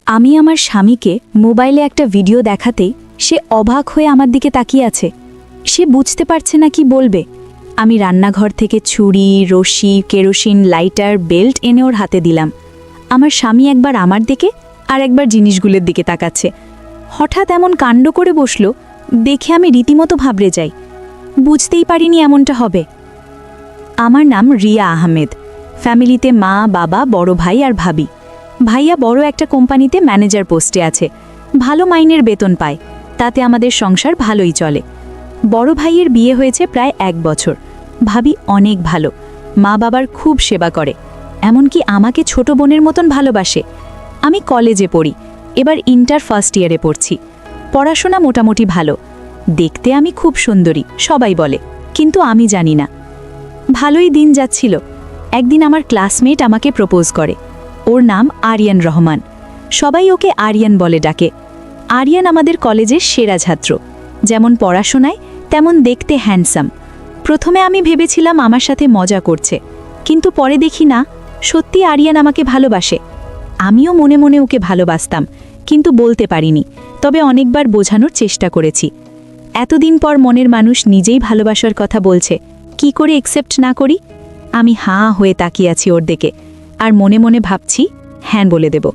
আমি আমার স্বামীকে মোবাইলে একটা ভিডিও দেখাতেই সে অবাক হয়ে আমার দিকে তাকিয়ে আছে। সে বুঝতে পারছে না কি বলবে। আমি রান্নাঘর থেকে ছুরি, রশি, কেরোসিন, লাইটার, বেল্ট এনে ওর হাতে দিলাম। আমার স্বামী একবার আমার দিকে আর একবার জিনিসগুলোর দিকে তাকাচ্ছে। হঠাৎ এমন কাণ্ড করে বসল, দেখে আমি রীতিমতো ভাবরে যাই। বুঝতেই পারিনি এমনটা হবে। আমার নাম রিয়া আহমেদ। ফ্যামিলিতে মা, বাবা, বড় ভাই আর ভাবি। ভাইয়া বড় একটা কোম্পানিতে ম্যানেজার পোস্টে আছে, ভালো মাইনের বেতন পায়, তাতে আমাদের সংসার ভালোই চলে। বড় ভাইয়ের বিয়ে হয়েছে প্রায় 1 বছর। ভাবি অনেক ভালো, মা বাবার খুব সেবা করে, এমনকি আমাকে ছোট বোনের মতন ভালোবাসে। আমি কলেজে পড়ি, এবার ইন্টার ফার্স্ট ইয়ারে পড়ছি। পড়াশোনা মোটামুটি ভালো, দেখতে আমি খুব সুন্দরী সবাই বলে, কিন্তু আমি জানি না। ভালোই দিন যাচ্ছিল। একদিন আমার ক্লাসমেট আমাকে প্রপোজ করে। ওর নাম আরিয়ান রহমান, সবাই ওকে আরিয়ান বলে ডাকে। আরিয়ান আমাদের কলেজের সেরা ছাত্র, যেমন পড়াশোনায় তেমন দেখতে হ্যান্ডসাম। প্রথমে আমি ভেবেছিলাম আমার সাথে মজা করছে, কিন্তু পরে দেখি না, সত্যি আরিয়ান আমাকে ভালোবাসে। আমিও মনে মনে ওকে ভালোবাসতাম, কিন্তু বলতে পারিনি, তবে অনেকবার বোঝানোর চেষ্টা করেছি। এতদিন পর মনের মানুষ নিজেই ভালোবাসার কথা বলছে, কি করে অ্যাকসেপ্ট না করি? আমি হাঁ হয়ে তাকিয়ে আছি ওর দিকে, আর মনে মনে ভাবছি হ্যাঁ বলে দেব।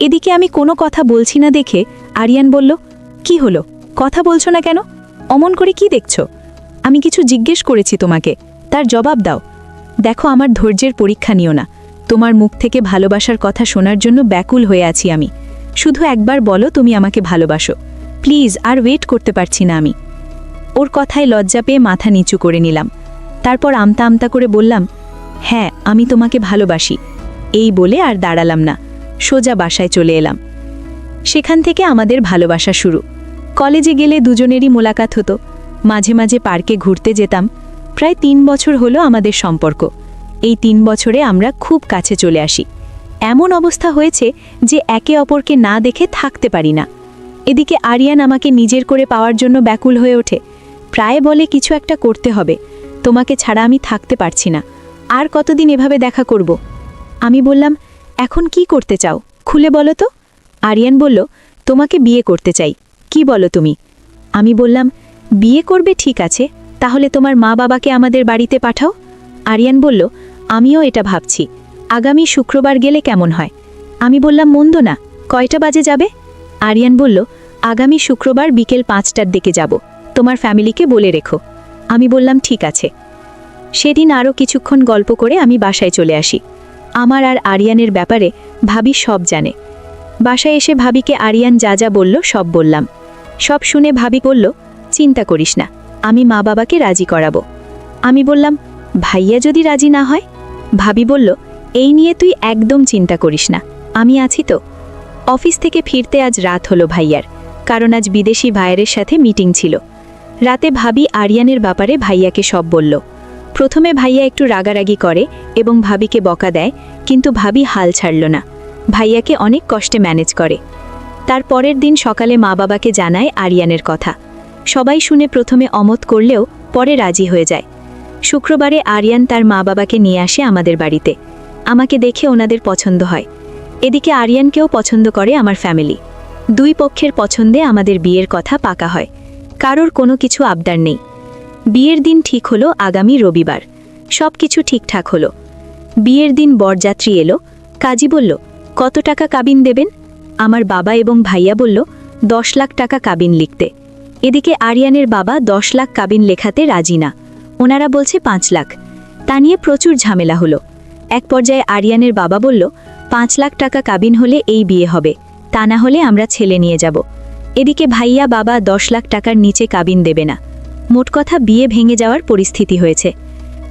এদিকে আমি কোনো কথা বলছি না দেখে আরিয়ান বলল, কি হলো, কথা বলছো না কেন? অমন করে কি দেখছো? আমি কিছু জিজ্ঞেস করেছি তোমাকে, তার জবাব দাও। দেখো, আমার ধৈর্যের পরীক্ষা নিও না। তোমার মুখ থেকে ভালোবাসার কথা শোনার জন্য ব্যাকুল হয়ে আছি আমি। শুধু একবার বলো তুমি আমাকে ভালোবাসো, প্লিজ। আর ওয়েট করতে পারছি না আমি। ওর কথায় লজ্জা পেয়ে মাথা নিচু করে নিলাম। তারপর আমতা আমতা করে বললাম, হ্যাঁ আমি তোমাকে ভালোবাসি। এই বলে আর দাঁড়ালাম না, সোজা বাসায় চলে এলাম। সেখান থেকে আমাদের ভালোবাসা শুরু। কলেজে গেলে দুজনেরই মোলাকাত হতো, মাঝে মাঝে পার্কে ঘুরতে যেতাম। প্রায় 3 বছর হলো আমাদের সম্পর্ক। এই 3 বছরে আমরা খুব কাছে চলে আসি। এমন অবস্থা হয়েছে যে একে অপরকে না দেখে থাকতে পারি না। এদিকে আরিয়ান আমাকে নিজের করে পাওয়ার জন্য ব্যাকুল হয়ে ওঠে। প্রায় বলে কিছু একটা করতে হবে, তোমাকে ছাড়া আমি থাকতে পারছি না। আর কতদিন এভাবে দেখা করব? আমি বললাম, এখন কি করতে চাও খুলে বলো তো। আরিয়ান বলল, তোমাকে বিয়ে করতে চাই। কি বলো তুমি? আমি বললাম, বিয়ে করবে ঠিক আছে, তাহলে তোমার মা বাবাকে আমাদের বাড়িতে পাঠাও। আরিয়ান বলল, আমিও এটা ভাবছি, আগামী শুক্রবার গেলে কেমন হয়? আমি বললাম, মন্দ না। কয়টা বাজে যাবে? আরিয়ান বলল, আগামী শুক্রবার বিকেল 5টার দিকে যাব, তোমার ফ্যামিলিকে বলে রেখো। আমি বললাম, ঠিক আছে। সেদিন আরও কিছুক্ষণ গল্প করে আমি বাসায় চলে আসি। আমার আর আরিয়ানের ব্যাপারে ভাবি সব জানে। বাসায় এসে ভাবিকে আরিয়ান যা যা বলল সব বললাম। সব শুনে ভাবি বলল, চিন্তা করিস না, আমি মা বাবাকে রাজি করাবো। আমি বললাম, ভাইয়া যদি রাজি না হয়? ভাবি বলল, এই নিয়ে তুই একদম চিন্তা করিস না, আমি আছি তো। অফিস থেকে ফিরতে আজ রাত হলো ভাইয়ার, কারণ আজ বিদেশি ভাইয়ের সাথে মিটিং ছিল। রাতে ভাবি আরিয়ানের ব্যাপারে ভাইয়াকে সব বলল। প্রথমে ভাইয়া একটু রাগারাগি করে এবং ভাবিকে বকা দেয়, কিন্তু ভাবি হাল ছাড়ল না, ভাইয়াকে অনেক কষ্টে ম্যানেজ করে। তার পরের দিন সকালে মা বাবাকে জানায় আরিয়ানের কথা। সবাই শুনে প্রথমে অমত করলেও পরে রাজি হয়ে যায়। শুক্রবারে আরিয়ান তার মা বাবাকে নিয়ে আসে আমাদের বাড়িতে। আমাকে দেখে ওনাদের পছন্দ হয়। এদিকে আরিয়ানকেও পছন্দ করে আমার ফ্যামিলি। দুই পক্ষের পছন্দে আমাদের বিয়ের কথা পাকা হয়। কারোর কোনো কিছু আবদার নেই। বিয়ের দিন ঠিক হলো আগামী রবিবার। সব কিছু ঠিকঠাক হলো। বিয়ের দিন বরযাত্রী এলো। কাজী বলল, কত টাকা কাবিন দেবেন? আমার বাবা এবং ভাইয়া বলল, 10 লাখ টাকা কাবিন লিখতে। এদিকে আরিয়ানের বাবা 10 লাখ কাবিন লেখাতে রাজি না, ওনারা বলছে 5 লাখ। তা নিয়ে প্রচুর ঝামেলা হলো। এক পর্যায়ে আরিয়ানের বাবা বলল, 5 লাখ টাকা কাবিন হলে এই বিয়ে হবে, তা না হলে আমরা ছেলে নিয়ে যাব। এদিকে ভাইয়া বাবা 10 লাখ টাকার নিচে কাবিন দেবে না। মোট কথা বিয়ে ভেঙে যাওয়ার পরিস্থিতি হয়েছে।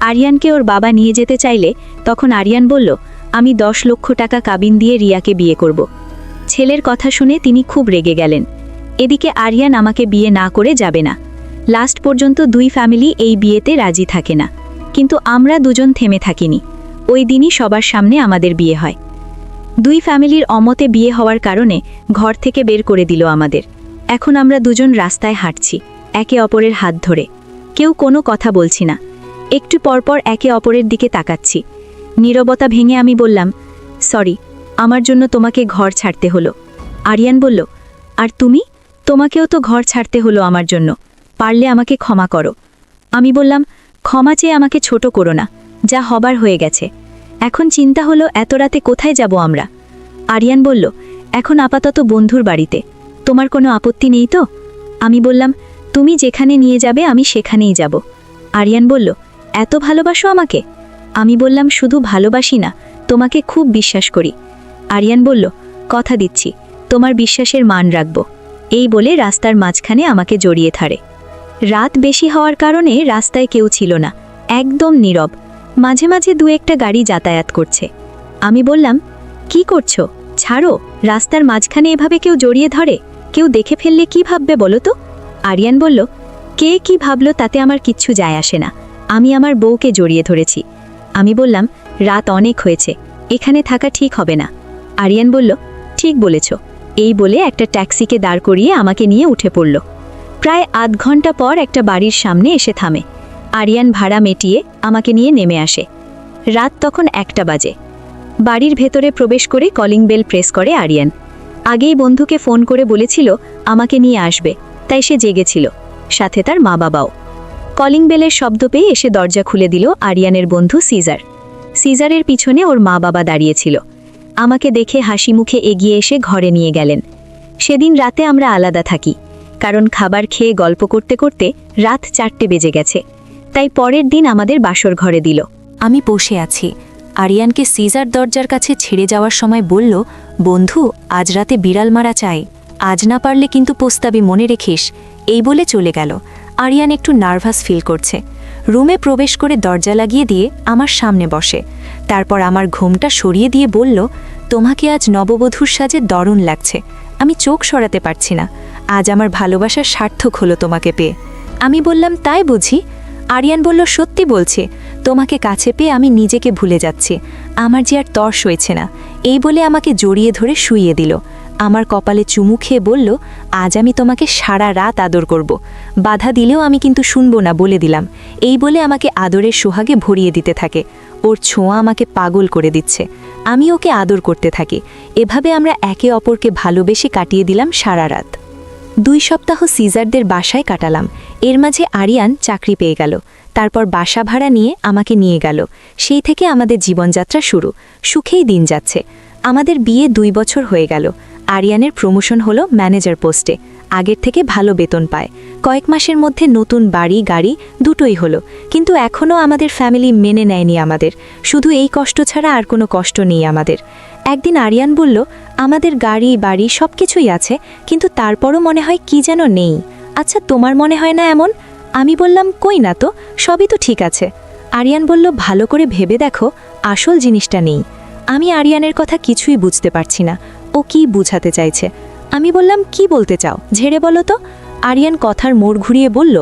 আরিয়ানকে ওর বাবা নিয়ে যেতে চাইলে তখন আরিয়ান বলল, আমি 10 লক্ষ টাকা কাবিন দিয়ে রিয়াকে বিয়ে করব। ছেলের কথা শুনে তিনি খুব রেগে গেলেন। এদিকে আরিয়ান আমাকে বিয়ে না করে যাবে না। লাস্ট পর্যন্ত দুই ফ্যামিলি এই বিয়েতে রাজি থাকে না, কিন্তু আমরা দুজন থেমে থাকিনি। ওই দিনই সবার সামনে আমাদের বিয়ে হয়। দুই ফ্যামিলির অমতে বিয়ে হওয়ার কারণে ঘর থেকে বের করে দিল আমাদের। এখন আমরা দুজন রাস্তায় হাঁটছি, একে অপরের হাত ধরে। কেউ কোনো কথা বলছি না, একটু পরপর একে অপরের দিকে তাকাচ্ছি। নীরবতা ভেঙে আমি বললাম, সরি, আমার জন্য তোমাকে ঘর ছাড়তে হলো। আরিয়ান বলল, আর তুমি? তোমাকেও তো ঘর ছাড়তে হলো আমার জন্য। পারলে আমাকে ক্ষমা করো। আমি বললাম, ক্ষমা চেয়ে আমাকে ছোট করো না, যা হবার হয়ে গেছে। এখন চিন্তা হলো এত রাতে কোথায় যাব আমরা। আরিয়ান বলল, এখন আপাতত বন্ধুর বাড়িতে। তোমার কোনো আপত্তি নেই তো? আমি বললাম, তুমি যেখানে নিয়ে যাবে আমি সেখানেই যাব। আরিয়ান বলল, এত ভালোবাসো আমাকে? আমি বললাম, শুধু ভালোবাসি না, তোমাকে খুব বিশ্বাস করি। আরিয়ান বলল, কথা দিচ্ছি, তোমার বিশ্বাসের মান রাখব। এই বলে রাস্তার মাঝখানে আমাকে জড়িয়ে ধরে। রাত বেশি হওয়ার কারণে রাস্তায় কেউ ছিল না, একদম নীরব। মাঝে মাঝে দু একটা গাড়ি যাতায়াত করছে। আমি বললাম, কি করছো? ছাড়ো, রাস্তার মাঝখানে এভাবে কেউ জড়িয়ে ধরে, কেউ দেখে ফেললে কি ভাববে বলো তো? আরিয়ান বলল, কে কি ভাবলো তাতে আমার কিচ্ছু যায় আসে না, আমি আমার বউকে জড়িয়ে ধরেছি। আমি বললাম, রাত অনেক হয়েছে, এখানে থাকা ঠিক হবে না। আরিয়ান বলল, ঠিক বলেছ। এই বলে একটা ট্যাক্সিকে দাঁড় করিয়ে আমাকে নিয়ে উঠে পড়ল। প্রায় আধ ঘন্টা পর একটা বাড়ির সামনে এসে থামে। আরিয়ান ভাড়া মেটিয়ে আমাকে নিয়ে নেমে আসে। রাত তখন 1টা বাজে। বাড়ির ভেতরে প্রবেশ করে কলিং বেল প্রেস করে আরিয়ান। আগেই বন্ধুকে ফোন করে বলেছিল আমাকে নিয়ে আসবে, তাই সে জেগেছিল, সাথে তার মা বাবাও। কলিং বেলের শব্দ পেয়ে এসে দরজা খুলে দিল আরিয়ানের বন্ধু সিজার। সিজারের পিছনে ওর মা বাবা দাঁড়িয়েছিল। আমাকে দেখে হাসি মুখে এগিয়ে এসে ঘরে নিয়ে গেলেন। সেদিন রাতে আমরা আলাদা থাকি, কারণ খাবার খেয়ে গল্প করতে করতে রাত 4টে বেজে গেছে। তাই পরের দিন আমাদের বাসর ঘরে দিল। আমি বসে আছি। আরিয়ানকে সিজার দরজার কাছে ছেড়ে যাওয়ার সময় বলল, বন্ধু, আজ রাতে বিড়াল মারা চাই, আজ না পারলে কিন্তু পোস্তাবি, মনে রেখিস। এই বলে চলে গেল। আরিয়ান একটু নার্ভাস ফিল করছে। রুমে প্রবেশ করে দরজা লাগিয়ে দিয়ে আমার সামনে বসে। তারপর আমার ঘুমটা সরিয়ে দিয়ে বলল, তোমাকে আজ নববধূর সাজে দারুণ লাগছে। আমি চোখ সরাতে পারছি না। আজ আমার ভালোবাসা সার্থক হলো তোমাকে পেয়ে। আমি বললাম, তাই বুঝি? আরিয়ান বলল, সত্যি বলছি, তোমাকে কাছে পেয়ে আমি নিজেকে ভুলে যাচ্ছি। আমার যে আর তর সইছে না। এই বলে আমাকে জড়িয়ে ধরে শুইয়ে দিল। আমার কপালে চুমু খেয়ে বলল, আজ আমি তোমাকে সারা রাত আদর করব। বাধা দিলেও আমি কিন্তু শুনবো না, বলে দিলাম। এই বলে আমাকে আদরের সোহাগে ভরিয়ে দিতে থাকে। ওর ছোঁয়া আমাকে পাগল করে দিচ্ছে। আমি ওকে আদর করতে থাকি। এভাবে আমরা একে অপরকে ভালোবেসে কাটিয়ে দিলাম সারা রাত। 2 সপ্তাহ সিজারদের বাসায় কাটালাম। এর মাঝে আরিয়ান চাকরি পেয়ে গেল। তারপর বাসা ভাড়া নিয়ে আমাকে নিয়ে গেল। সেই থেকে আমাদের জীবনযাত্রা শুরু। সুখেই দিন যাচ্ছে। আমাদের বিয়ে 2 বছর হয়ে গেল। আরিয়ানের প্রমোশন হলো ম্যানেজার পোস্টে। আগের থেকে ভালো বেতন পায়। কয়েক মাসের মধ্যে নতুন বাড়ি গাড়ি দুটোই হলো। কিন্তু এখনও আমাদের ফ্যামিলি মেনে নেয়নি আমাদের। শুধু এই কষ্ট ছাড়া আর কোনো কষ্ট নেই আমাদের। একদিন আরিয়ান বলল, আমাদের গাড়ি বাড়ি সব কিছুই আছে, কিন্তু তারপরও মনে হয় কি যেন নেই। আচ্ছা, তোমার মনে হয় না এমন? আমি বললাম, কই না তো, সবই তো ঠিক আছে। আরিয়ান বলল, ভালো করে ভেবে দেখো, আসল জিনিসটা নেই। আমি আরিয়ানের কথা কিছুই বুঝতে পারছি না। ও কি বুঝাতে চাইছে? আমি বললাম, কি বলতে চাও, ঝেড়ে বলো তো। আরিয়ান কথার মোড় ঘুরিয়ে বলল,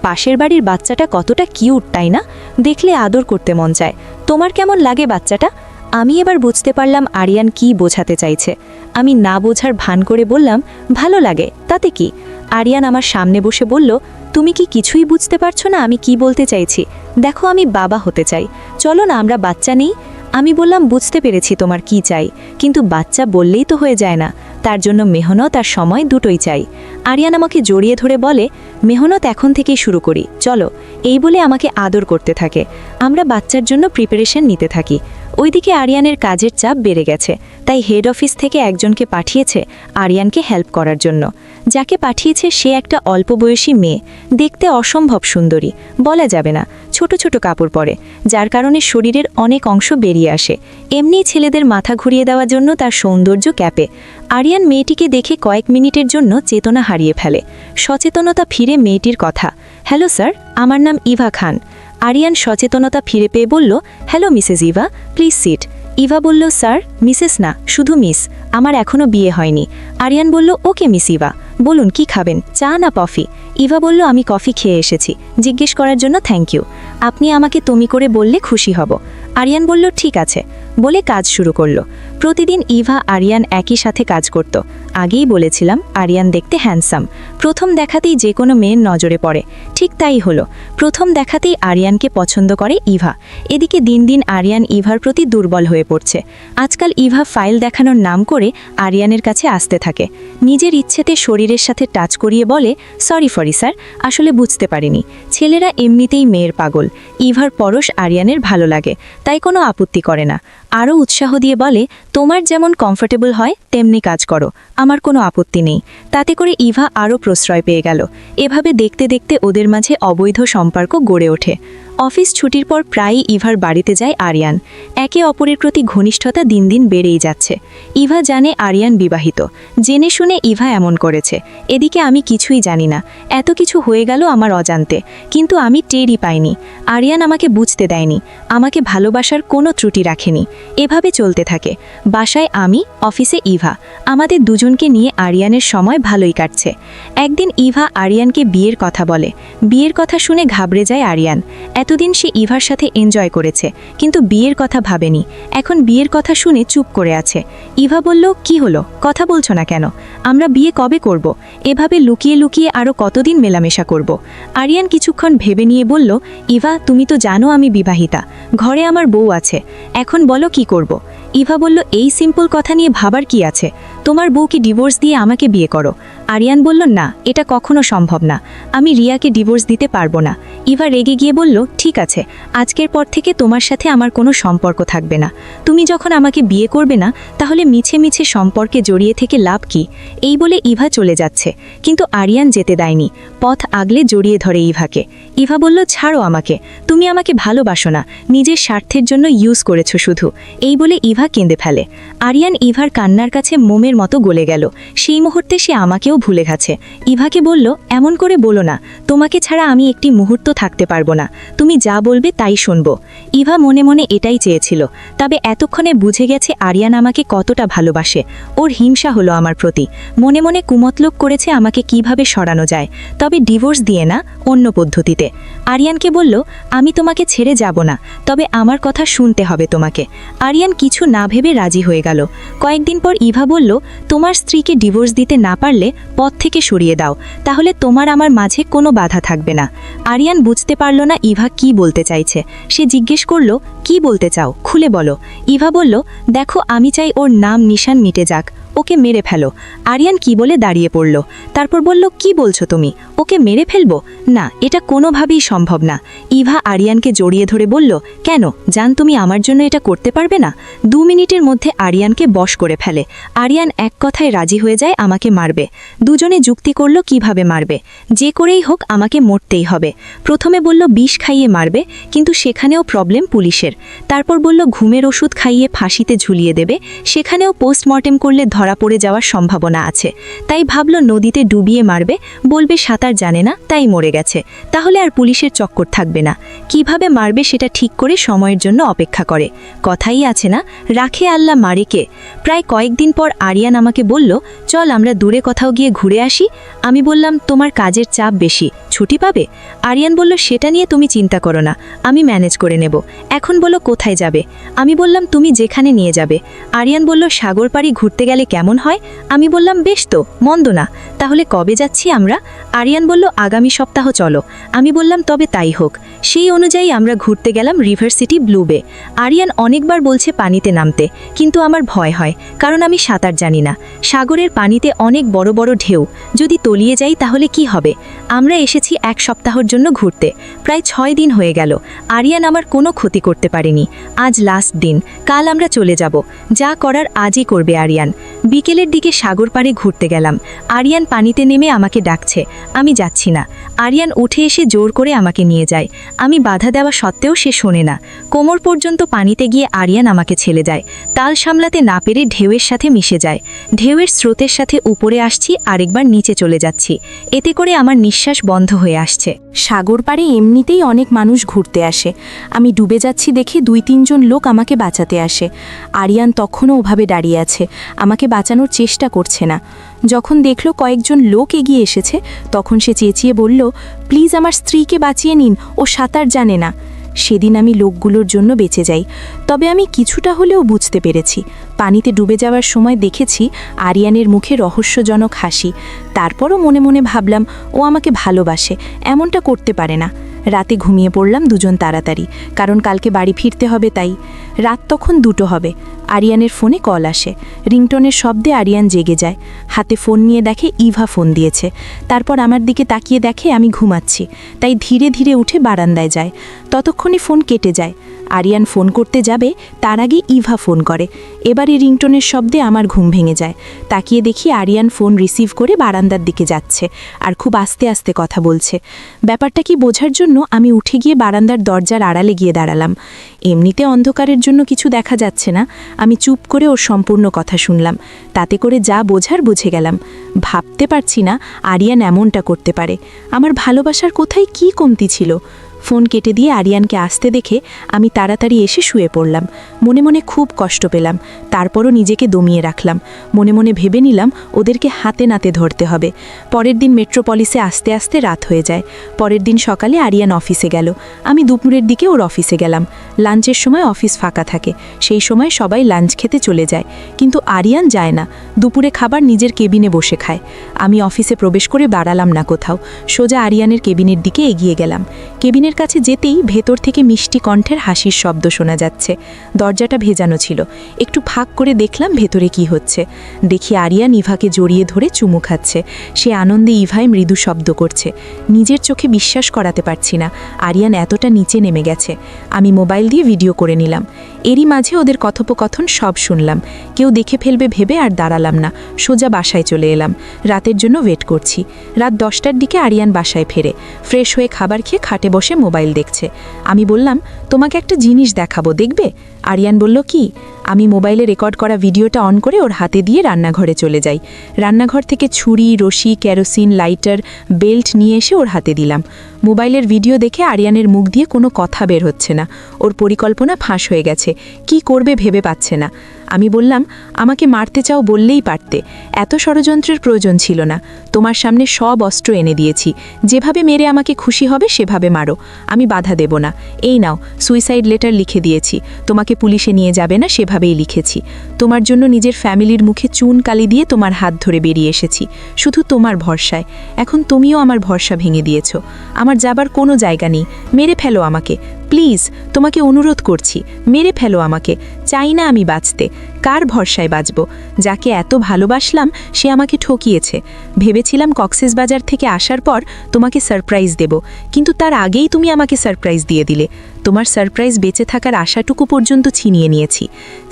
পাশের বাড়ির বাচ্চাটা কতটা কিউট, তাই না? দেখলে আদর করতে মন চায়। তোমার কেমন লাগে বাচ্চাটা? আমি এবার বুঝতে পারলাম আরিয়ান কি বোঝাতে চাইছে। আমি না বোঝার ভান করে বললাম, ভালো লাগে, তাতে কি? আরিয়ান আমার সামনে বসে বলল, তুমি কি কিছুই বুঝতে পারছো না আমি কি বলতে চাইছি? দেখো, আমি বাবা হতে চাই, চলো না আমরা বাচ্চা নেই। আমি বললাম, বুঝতে পেরেছি তোমার কি চাই, কিন্তু বাচ্চা বললেই তো হয়ে যায় না, তার জন্য মেহনত আর সময় দুটোই চাই। আরিয়ান আমাকে জড়িয়ে ধরে বলে, মেহনত এখন থেকেই শুরু করি, চলো। এই বলে আমাকে আদর করতে থাকে। আমরা বাচ্চার জন্য প্রিপারেশন নিতে থাকি। ওইদিকে আরিয়ানের কাজের চাপ বেড়ে গেছে, তাই হেড অফিস থেকে একজনকে পাঠিয়েছে আরিয়ানকে হেল্প করার জন্য। যাকে পাঠিয়েছে সে একটা অল্প বয়সী মেয়ে, দেখতে অসম্ভব সুন্দরী, বলা যাবে না, ছোট ছোট কাপড় পরে, যার কারণে শরীরের অনেক অংশ বেরিয়ে আসে। এমনিই ছেলেদের মাথা ঘুরিয়ে দেওয়ার জন্য তার সৌন্দর্য ক্যাপে। আরিয়ান মেয়েটিকে দেখে কয়েক মিনিটের জন্য চেতনা হারিয়ে ফেলে। সচেতনতা ফিরে মেয়েটির কথা, হ্যালো স্যার, আমার নাম ইভা খান। আরিয়ান সচেতনতা ফিরে পেয়ে বলল, hello Mrs Eva, please sit. Eva বলল, স্যার, মিসেস না, শুধু মিস, আমার এখনও বিয়ে হয়নি। আরিয়ান বলল, ওকে মিস ইভা, বলুন কি খাবেন, চা না কফি? ইভা বলল, আমি কফি খেয়ে এসেছি, জিজ্ঞেস করার জন্য থ্যাংক ইউ। আপনি আমাকে তুমি করে বললে খুশি হব। আরিয়ান বলল, ঠিক আছে, বলে কাজ শুরু করলো। প্রতিদিন ইভা আরিয়ান একই সাথে কাজ করত। আগেই বলেছিলাম আরিয়ান দেখতে হ্যান্ডসাম, প্রথম দেখাতেই যে কোনো মেয়ের নজরে পড়ে। ঠিক তাই হলো, প্রথম দেখাতেই আরিয়ানকে পছন্দ করে ইভা। এদিকে দিন দিন আরিয়ান ইভার প্রতি দুর্বল হয়ে পড়ছে। আজকাল ইভা ফাইল দেখানোর নাম করে আরিয়ানের কাছে আসতে থাকে। নিজের ইচ্ছেতে শরীরের সাথে টাচ করিয়ে বলে, সরি স্যার, আসলে বুঝতে পারিনি। ছেলেরা এমনিতেই মেয়ের পাগল। ইভার পরশ আরিয়ানের ভালো লাগে, তাই কোনো আপত্তি করে না। আরও উৎসাহ দিয়ে বলে, তোমার যেমন কমফোর্টেবল হয় তেমনি কাজ করো, আমার কোনো আপত্তি নেই। তাতে করে ইভা আরও প্রশ্রয় পেয়ে গেল। এভাবে দেখতে দেখতে ওদের মাঝে অবৈধ সম্পর্ক গড়ে ওঠে। অফিস ছুটির পর প্রায়ই ইভার বাড়িতে যায় আরিয়ান। একে অপরের প্রতি ঘনিষ্ঠতা দিন দিন বেড়েই যাচ্ছে। ইভা জানে আরিয়ান বিবাহিত, জেনে শুনে ইভা এমন করেছে। এদিকে আমি কিছুই জানি না, এত কিছু হয়ে গেল আমার অজান্তে, কিন্তু আমি টেরই পাইনি। আরিয়ান আমাকে বুঝতে দেয়নি, আমাকে ভালোবাসার কোনো ত্রুটি রাখেনি। এভাবে চলতে থাকে। বাসায় আমি, অফিসে ইভা, আমাদের দুজনকে নিয়ে আরিয়ানের সময় ভালোই কাটছে। একদিন ইভা আরিয়ানকে বিয়ের কথা বলে। বিয়ের কথা শুনে ঘাবড়ে যায় আরিয়ান। এতদিন সে ইভার সাথে এনজয় করেছে, কিন্তু বিয়ের কথা ভাবেনি। এখন বিয়ের কথা শুনে চুপ করে আছে। ইভা বলল, কি হলো, কথা বলছো না কেন? আমরা বিয়ে কবে করব? এভাবে লুকিয়ে লুকিয়ে আরও কতদিন মেলামেশা করব? আরিয়ান কিছুক্ষণ ভেবে নিয়ে বলল, ইভা, তুমি তো জানো আমি বিবাহিতা, ঘরে আমার বউ আছে, এখন বলো কি করব? ইভা বলল, এই সিম্পল কথা নিয়ে ভাবার কি আছে? তোমার বউকে ডিভোর্স দিয়ে আমাকে বিয়ে করো। আরিয়ান বলল, না, এটা কখনো সম্ভব না, আমি রিয়াকে ডিভোর্স দিতে পারবো না। ইভা রেগে গিয়ে বলল, ঠিক আছে, আজকের পর থেকে তোমার সাথে আমার কোনো সম্পর্ক থাকবে না। তুমি যখন আমাকে বিয়ে করবে না, তাহলে মিছে মিছে সম্পর্কে জড়িয়ে থেকে লাভ কি? এই বলে ইভা চলে যাচ্ছে, কিন্তু আরিয়ান যেতে দেয়নি। পথ আগলে জড়িয়ে ধরে ইভাকে। ইভা বলল, ছাড়ো আমাকে, তুমি আমাকে ভালোবাসো না, নিজের স্বার্থের জন্য ইউজ করেছো শুধু। এই বলে ইভা কেঁদে ফেলে। আরিয়ান ইভার কান্নার কাছে মোমের মতো গলে গেল। সেই মুহূর্তে সে আমাকেও ভুলে গেছে। ইভাকে বলল, এমন করে বলো না, তোমাকে ছাড়া আমি একটি মুহূর্ত থাকতে পারবো না, তুমি যা বলবে তাই শুনবো। ইভা মনে মনে এটাই চেয়েছিল, তবে এতক্ষণে বুঝে গেছে আরিয়ান আমাকে কতটা ভালোবাসে। ওর হিংসা হলো আমার প্রতি, মনে মনে কুমতলব করেছে আমাকে কিভাবে সরানো যায়, তবে ডিভোর্স দিয়ে না, অন্য পদ্ধতিতে। আরিয়ানকে বলল, আমি তোমাকে ছেড়ে যাব না, তবে আমার কথা শুনতে হবে তোমাকে। আরিয়ান কিছু না ভেবে রাজি হয়ে গেল। কয়েকদিন পর ইভা বলল, তোমার স্ত্রীকে ডিভোর্স দিতে না পারলে পথ থেকে সরিয়ে দাও, তাহলে তোমার আমার মাঝে কোনো বাধা থাকবে না। আরিয়ান বুঝতে পারল না ইভা কি বলতে চাইছে। সে জিজ্ঞেস করল, কি বলতে চাও, খুলে বলো। ইভা বলল, দেখো, আমি চাই ওর নাম নিশান মিটে যাক, ওকে মেরে ফেলো। আরিয়ান কি বলে দাঁড়িয়ে পড়ল, তারপর বলল, কি বলছো তুমি, ওকে মেরে ফেলবো? না, এটা কোনোভাবেই সম্ভব না। ইভা আরিয়ানকে জড়িয়ে ধরে বলল, কেন জান, তুমি আমার জন্য এটা করতে পারবে না? 2 মিনিটের মধ্যে আরিয়ানকে বশ করে ফেলে। আরিয়ান এক কথায় রাজি হয়ে যায় আমাকে মারবে। দুজনে যুক্তি করল কিভাবে মারবে। যে করেই হোক আমাকে মরতেই হবে। প্রথমে বলল বিষ খাইয়ে মারবে, কিন্তু সেখানেও প্রবলেম পুলিশের। তারপর বলল ঘুমের ওষুধ খাইয়ে ফাঁসিতে ঝুলিয়ে দেবে, সেখানেও পোস্টমর্টেম করলে ধরা পড়ে যাওয়ার সম্ভাবনা আছে। তাই ভাবল নদীতে ডুবিয়ে মারবে, বলবে সাঁতার জানে না তাই মরে গেছে, তাহলে আর পুলিশের চক্কর থাকবে না। কিভাবে মারবে সেটা ঠিক করে সময়ের জন্য অপেক্ষা করে। কথাই আছে না, রাখে আল্লাহ মারে কে। প্রায় কয়েকদিন পর আরিয়ান আমাকে বলল, চল আমরা দূরে কোথাও গিয়ে ঘুরে আসি। আমি বললাম, তোমার কাজের চাপ বেশি, ছুটি পাবে? আরিয়ান বলল, সেটা নিয়ে তুমি চিন্তা করো না, আমি ম্যানেজ করে নেব। এখন বলো কোথায় যাবে? আমি বললাম, তুমি যেখানে নিয়ে যাবে। আরিয়ান বলল, সাগর পাড়ি ঘুরতে গেলে কেমন হয়? আমি বললাম, বেশ তো, মন্দ না। তাহলে কবে যাচ্ছি আমরা? আরিয়ান বলল, আগামী সপ্তাহ চলো। আমি বললাম, তবে তাই হোক। সেই অনুযায়ী আমরা ঘুরতে গেলাম রিভার সিটি ব্লু বে। আরিয়ান অনেকবার বলছে পানিতে নামতে, কিন্তু আমার ভয় হয়, কারণ আমি সাঁতার জানি না। সাগরের পানিতে অনেক বড় বড় ঢেউ, যদি তলিয়ে যাই তাহলে কি হবে? আমরা এসেছি 1 সপ্তাহের জন্য ঘুরতে, প্রায় 6 দিন হয়ে গেল। আরিয়ান আমার কোনো ক্ষতি করতে পারেনি। আজ লাস্ট দিন, কাল আমরা চলে যাব। যা করার আজই করবে আরিয়ান। বিকেলের দিকে সাগর পাড়ে ঘুরতে গেলাম। আরিয়ান পানিতে নেমে আমাকে ডাকছে, আমি যাচ্ছি না। আরিয়ান উঠে এসে জোর করে আমাকে নিয়ে যায়। আমি বাধা দেওয়া সত্ত্বেও সে শোনে না। কোমর পর্যন্ত পানিতে গিয়ে আরিয়ান আমাকে ছেড়ে যায়। তাল সামলাতে না পেরে ঢেউয়ের সাথে মিশে যায়। ঢেউয়ের স্রোতের সাথে উপরে আসছি, আরেকবার নিচে চলে যাচ্ছি। এতে করে আমার নিঃশ্বাস বন্ধ হয়ে আসছে। সাগর পাড়ে এমনিতেই অনেক মানুষ ঘুরতে আসে। আমি ডুবে যাচ্ছি দেখে 2-3 জন লোক আমাকে বাঁচাতে আসে। আরিয়ান তখনও ওভাবে দাঁড়িয়ে আছে, আমাকে বাঁচানোর চেষ্টা করছে না। যখন দেখলো কয়েকজন লোক এগিয়ে এসেছে, তখন সে চেঁচিয়ে বলল, প্লিজ আমার স্ত্রীকে বাঁচিয়ে নিন, ও সাঁতার জানে না। সেদিন আমি লোকগুলোর জন্য বেঁচে যাই, তবে আমি কিছুটা হলেও বুঝতে পেরেছি পানিতে ডুবে যাওয়ার সময় দেখেছি আরিয়ানের মুখে রহস্যজনক হাসি। তারপরও মনে মনে ভাবলাম ও আমাকে ভালোবাসে, এমনটা করতে পারে না। রাতে ঘুমিয়ে পড়লাম দুজন তাড়াতাড়ি, কারণ কালকে বাড়ি ফিরতে হবে তাই। রাত তখন 2টো হবে। আরিয়ানের ফোনে কল আসে। রিংটনের শব্দে আরিয়ান জেগে যায়। হাতে ফোন নিয়ে দেখে ইভা ফোন দিয়েছে। তারপর আমার দিকে তাকিয়ে দেখে আমি ঘুমাচ্ছি, তাই ধীরে ধীরে উঠে বারান্দায় যায়। ততক্ষণে ফোন কেটে যায়। আরিয়ান ফোন করতে যাবে, তার আগে ইভা ফোন করে। এবারে রিংটনের শব্দে আমার ঘুম ভেঙে যায়। তাকিয়ে দেখি আরিয়ান ফোন রিসিভ করে বারান্দার দিকে যাচ্ছে, আর খুব আস্তে আস্তে কথা বলছে। ব্যাপারটা কি বোঝার জন্য আমি উঠে গিয়ে বারান্দার দরজার আড়ালে গিয়ে দাঁড়ালাম। এমনিতে অন্ধকারের জন্য কিছু দেখা যাচ্ছে না, আমি চুপ করে ওর সম্পূর্ণ কথা শুনলাম। তাতে করে যা বোঝার বুঝে গেলাম। ভাবতে পারছি না আরিয়ান এমনটা করতে পারে। আমার ভালোবাসার কোথায় কি কমতি ছিল? ফোন কেটে দিয়ে আরিয়ানকে আসতে দেখে আমি তাড়াতাড়ি এসে শুয়ে পড়লাম। মনে মনে খুব কষ্ট পেলাম, তারপরও নিজেকে দমিয়ে রাখলাম। মনে মনে ভেবে নিলাম ওদেরকে হাতে নাতে ধরতে হবে। পরের দিন মেট্রোপলিসে আস্তে আস্তে রাত হয়ে যায়। পরের দিন সকালে আরিয়ান অফিসে গেল। আমি দুপুরের দিকে ওর অফিসে গেলাম। লাঞ্চের সময় অফিস ফাঁকা থাকে, সেই সময় সবাই লাঞ্চ খেতে চলে যায়, কিন্তু আরিয়ান যায় না। দুপুরে খাবার নিজের কেবিনে বসে খায়। আমি অফিসে প্রবেশ করে দাঁড়ালাম না কোথাও, সোজা আরিয়ানের কেবিনের দিকে এগিয়ে গেলাম। কেবিনের কাছে যেতেই ভেতর থেকে মিষ্টি কণ্ঠের হাসির শব্দ শোনা যাচ্ছে। দরজাটা ভেজানো ছিল, একটু ফাঁক করে দেখলাম ভেতরে কি হচ্ছে। দেখি আরিয়ান ইভাকে জড়িয়ে ধরে চুমু খাচ্ছে। সে আনন্দে ইভায় মৃদু শব্দ করছে। নিজের চোখে বিশ্বাস করাতে পারছি না আরিয়ান এতটা নিচে নেমে গেছে। আমি মোবাইল দিয়ে ভিডিও করে নিলাম। এরই মাঝে ওদের কথোপকথন সব শুনলাম। কেউ দেখে ফেলবে ভেবে আর দাঁড়ালাম না, সোজা বাসায় চলে এলাম। রাতের জন্য ওয়েট করছি। রাত 10টার দিকে আরিয়ান বাসায় ফেরে। ফ্রেশ হয়ে খাবার খেয়ে খাটে বসে মোবাইল দেখছে। আমি বললাম, তোমাকে একটা জিনিস দেখাবো, দেখবে? আরিয়ান বলল, কি? আমি মোবাইলে রেকর্ড করা ভিডিওটা অন করে ওর হাতে দিয়ে রান্নাঘরে চলে যাই। রান্নাঘর থেকে ছুরি, রশি, কেরোসিন, লাইটার, বেল্ট নিয়ে এসে ওর হাতে দিলাম। মোবাইলের ভিডিও দেখে আরিয়ানের মুখ দিয়ে কোনো কথা বের হচ্ছে না। ওর পরিকল্পনা ফাঁস হয়ে গেছে, কি করবে ভেবে পাচ্ছে না। আমি বললাম, আমাকে মারতে চাও বললেই পারতে, এত ষড়যন্ত্রের প্রয়োজন ছিল না। তোমার সামনে সব অস্ত্র এনে দিয়েছি, যেভাবে মেরে আমাকে খুশি হবে সেভাবে মারো, আমি বাধা দেব না। এই নাও, সুইসাইড লেটার লিখে দিয়েছি, তোমাকে পুলিশে নিয়ে যাবে না সেভাবেই লিখেছি। তোমার জন্য নিজের ফ্যামিলির মুখে চুন কালি দিয়ে তোমার হাত ধরে বেরিয়ে এসেছি, শুধু তোমার ভরসায়। এখন তুমিও আমার ভরসা ভেঙে দিয়েছ। আমার যাবার কোনো জায়গা নেই, মেরে ফেলো আমাকে প্লিজ, তোমাকে অনুরোধ করছি, মেরে ফেলো আমাকে। চাই না আমি বাঁচতে। কার ভরসায় বাঁচব? যাকে এত ভালোবাসলাম সে আমাকে ঠকিয়েছে। ভেবেছিলাম কক্সবাজার থেকে আসার পর তোমাকে সারপ্রাইজ দেব, কিন্তু তার আগেই তুমি আমাকে সারপ্রাইজ দিয়ে দিলে। তোমার সারপ্রাইজ বেঁচে থাকার আশাটুকু পর্যন্ত ছিনিয়ে নিয়েছি।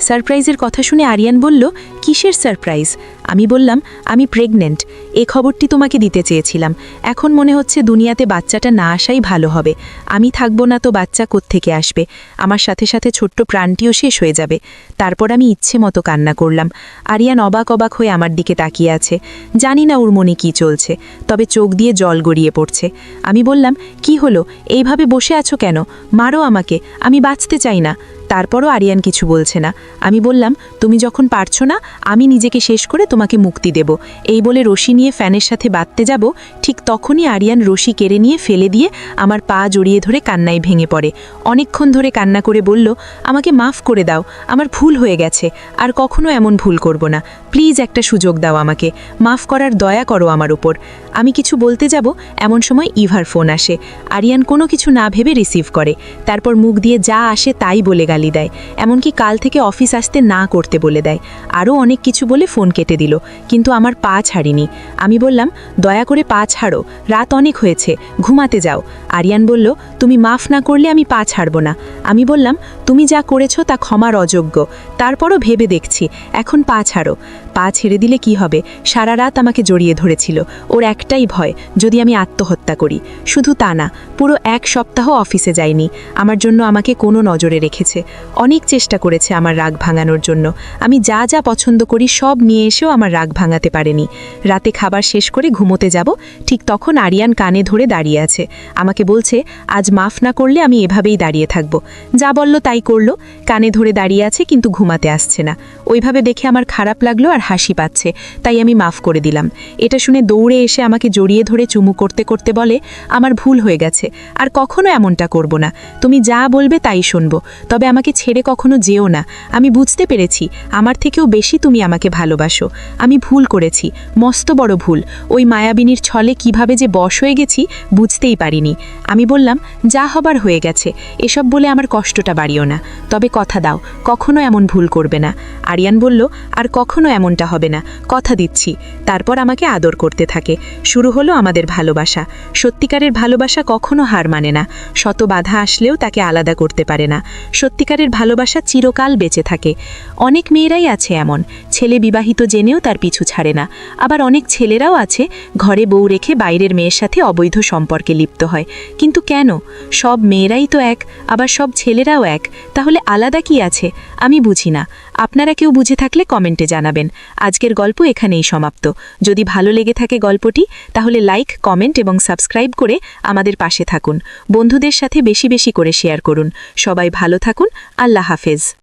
সারপ্রাইজের কথা শুনে আরিয়ান বলল, কিসের সারপ্রাইজ? আমি বললাম, আমি প্রেগনেন্ট। এই খবরটি তোমাকে দিতে চেয়েছিলাম। এখন মনে হচ্ছে দুনিয়াতে বাচ্চাটা না আসাই ভালো হবে। আমি থাকবো না তো বাচ্চা কোত্থেকে আসবে? আমার সাথে সাথে ছোট্ট প্রাণটিও শেষ হয়ে যাবে। তারপর আমি ইচ্ছে মতো কান্না করলাম। আরিয়ান অবাক অবাক হয়ে আমার দিকে তাকিয়ে আছে। জানি না ওর মনে কী চলছে, তবে চোখ দিয়ে জল গড়িয়ে পড়ছে। আমি বললাম, কি হলো? এইভাবে বসে আছো কেন? মারো আমাকে, আমি বাঁচতে চাই না। তারপরও আরিয়ান কিছু বলছে না। আমি বললাম, তুমি যখন পারছো না, আমি নিজেকে শেষ করে তোমাকে মুক্তি দেব। এই বলে রশি নিয়ে ফ্যানের সাথে বাঁধতে যাব, ঠিক তখনই আরিয়ান রশি কেড়ে নিয়ে ফেলে দিয়ে আমার পা জড়িয়ে ধরে কান্নায় ভেঙে পড়ে। অনেকক্ষণ ধরে কান্না করে বলল, আমাকে মাফ করে দাও, আমার ভুল হয়ে গেছে, আর কখনো এমন ভুল করব না। প্লিজ একটা সুযোগ দাও আমাকে, মাফ করার দয়া করো আমার উপর। আমি কিছু বলতে যাব, এমন সময় ইভার ফোন আসে। আরিয়ান কোনো কিছু না ভেবে রিসিভ করে, তারপর মুখ দিয়ে যা আসে তাই বলে গালি দেয়। এমনকি কাল থেকে অফিস আসতে না করতে বলে দেয়। আরও অনেক কিছু বলে ফোন কেটে দিল, কিন্তু আমার পা ছাড়িনি। আমি বললাম, দয়া করে পা ছাড়ো, রাত অনেক হয়েছে, ঘুমাতে যাও। আরিয়ান বলল, তুমি মাফ না করলে আমি পা ছাড়ব না। আমি বললাম, তুমি যা করেছো তা ক্ষমার অযোগ্য, তারপরও ভেবে দেখছি, এখন পা ছাড়ো। পা ছেড়ে দিলে কি হবে? সারা রাত আমাকে জড়িয়ে ধরেছিল। ওর একটাই ভয়, যদি আমি আত্মহত্যা করি। শুধু তা না, পুরো 1 সপ্তাহ অফিসে যাইনি। আমার জন্য আমাকে কোনো নজরে রেখেছে। অনেক চেষ্টা করেছে আমার রাগ ভাঙানোর জন্য। আমি যা যা পছন্দ করি সব নিয়ে এসেও আমার রাগ ভাঙাতে পারেনি। রাতে খাবার শেষ করে ঘুমোতে যাব, ঠিক তখন আরিয়ান কানে ধরে দাঁড়িয়ে আছে। আমাকে বলছে, আজ মাফ না করলে আমি এভাবেই দাঁড়িয়ে থাকব। যা বলল তাই করলো, কানে ধরে দাঁড়িয়ে আছে কিন্তু ঘুমাতে আসছে না। ওইভাবে দেখে আমার খারাপ লাগলো আর হাসি পাচ্ছে, তাই আমি মাফ করে দিলাম। এটা শুনে দৌড়ে এসে আমাকে জড়িয়ে ধরে চুমু করতে করতে বলে, আমার ভুল হয়ে গেছে, আর কখনো এমনটা করব না। তুমি যা বলবে তাই শুনবো, তবে আমাকে ছেড়ে কখনো যেও না। আমি বুঝতে পেরেছি আমার থেকেও বেশি তুমি আমাকে ভালোবাসো। আমি ভুল করেছি, মস্ত বড় ভুল। ওই মায়াবিনীর ছলে কিভাবে যে বশ হয়ে গেছি বুঝতেই পারিনি। আমি বললাম, যা হবার হয়ে গেছে, এসব বলে আমার কষ্টটা বাড়িও না, তবে কথা দাও কখনো এমন ভুল করবে না। আরিয়ান বলল, আর কখনো এমনটা হবে না, কথা দিচ্ছি। তারপর আমাকে আদর করতে থাকে। শুরু হলো আমাদের ভালোবাসা। সত্যিকারের ভালোবাসা কখনো হার মানে না, শত বাধা আসলেও তাকে আলাদা করতে পারে না। সত্যিকারের ভালোবাসা চিরকাল বেঁচে থাকে। অনেক মেয়েরাই আছে এমন, ছেলে বিবাহিত জেনেও তার পিছু ছাড়ে না। আবার অনেক ছেলেরাও আছে ঘরে বউ রেখে বাইরের মেয়ের সাথে অবৈধ সম্পর্কে লিপ্ত হয়। কিন্তু কেন? সব মেয়েরাই তো এক, আবার সব ছেলেরাও এক, তাহলে আলাদা কি আছে? আমি বুঝি না। আপনারা কেউ বুঝে থাকলে কমেন্টে জানাবেন। আজকের গল্প এখানেই সমাপ্ত। যদি ভালো লেগে থাকে গল্পটি, তাহলে লাইক, কমেন্ট এবং সাবস্ক্রাইব করে আমাদের পাশে থাকুন। বন্ধুদের সাথে বেশি বেশি করে শেয়ার করুন। সবাই ভালো থাকুন। আল্লাহ হাফেজ।